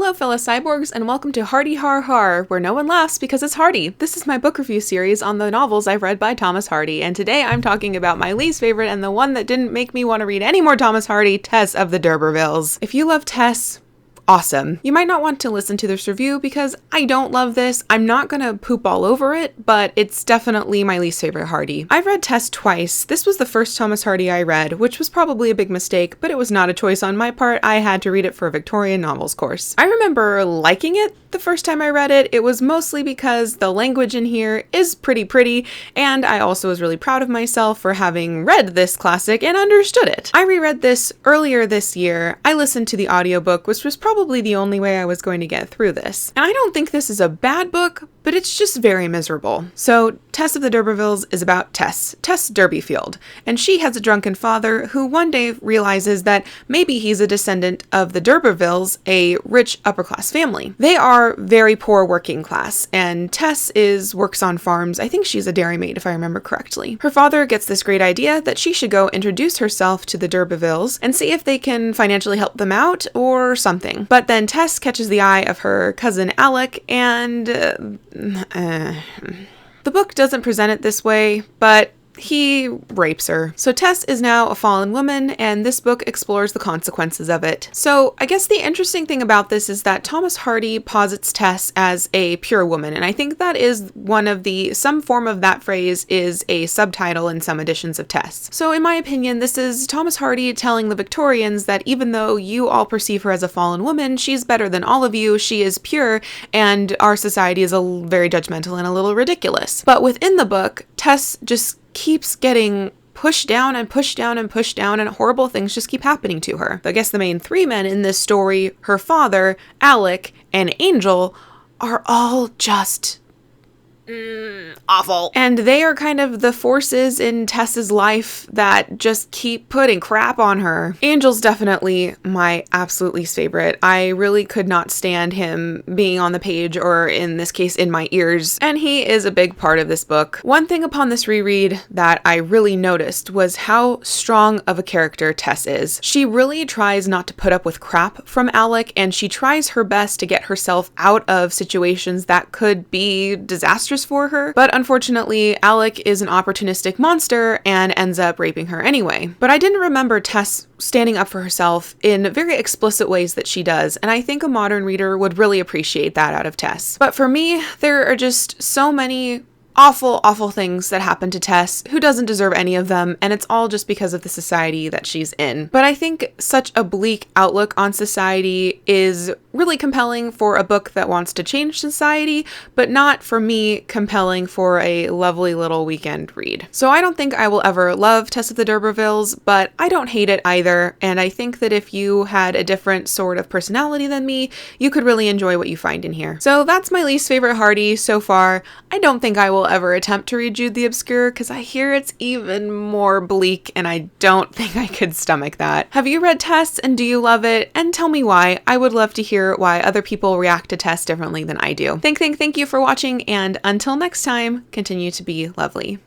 Hello fellow cyborgs, and welcome to Hardy-Har-Har, where no one laughs because it's Hardy. This is my book review series on the novels I've read by Thomas Hardy, and today I'm talking about my least favorite and the one that didn't make me want to read any more Thomas Hardy, Tess of the D'Urbervilles. If you love Tess, awesome. You might not want to listen to this review because I don't love this. I'm not gonna poop all over it, but it's definitely my least favorite Hardy. I've read Tess twice. This was the first Thomas Hardy I read, which was probably a big mistake, but it was not a choice on my part. I had to read it for a Victorian novels course. I remember liking it the first time I read it. It was mostly because the language in here is pretty, and I also was really proud of myself for having read this classic and understood it. I reread this earlier this year. I listened to the audiobook, which was probably the only way I was going to get through this. And I don't think this is a bad book, but it's just very miserable. So Tess of the D'Urbervilles is about Tess Durbeyfield, and she has a drunken father who one day realizes that maybe he's a descendant of the D'Urbervilles, a rich upper-class family. They are very poor working class, and Tess works on farms. I think she's a dairymaid if I remember correctly. Her father gets this great idea that she should go introduce herself to the D'Urbervilles and see if they can financially help them out or something. But then Tess catches the eye of her cousin Alec, and the book doesn't present it this way, but he rapes her. So Tess is now a fallen woman, and this book explores the consequences of it. So I guess the interesting thing about this is that Thomas Hardy posits Tess as a pure woman, and I think that is some form of that phrase is a subtitle in some editions of Tess. So in my opinion, this is Thomas Hardy telling the Victorians that even though you all perceive her as a fallen woman, she's better than all of you, she is pure, and our society is very judgmental and a little ridiculous. But within the book, Tess just keeps getting pushed down and pushed down and pushed down, and horrible things just keep happening to her. I guess the main three men in this story, her father, Alec, and Angel, are all just awful. And they are kind of the forces in Tess's life that just keep putting crap on her. Angel's definitely my absolute least favorite. I really could not stand him being on the page, or in this case, in my ears. And he is a big part of this book. One thing upon this reread that I really noticed was how strong of a character Tess is. She really tries not to put up with crap from Alec, and she tries her best to get herself out of situations that could be disastrous for her, but unfortunately Alec is an opportunistic monster and ends up raping her anyway. But I didn't remember Tess standing up for herself in very explicit ways that she does, and I think a modern reader would really appreciate that out of Tess. But for me, there are just so many awful things that happen to Tess, who doesn't deserve any of them, and it's all just because of the society that she's in. But I think such a bleak outlook on society is really compelling for a book that wants to change society, but not for me compelling for a lovely little weekend read. So I don't think I will ever love Tess of the D'Urbervilles, but I don't hate it either, and I think that if you had a different sort of personality than me, you could really enjoy what you find in here. So that's my least favorite Hardy so far. I don't think I will ever attempt to read Jude the Obscure because I hear it's even more bleak, and I don't think I could stomach that. Have you read Tess, and do you love it? And tell me why. I would love to hear why other people react to Tess differently than I do. Thank you for watching, and until next time, continue to be lovely.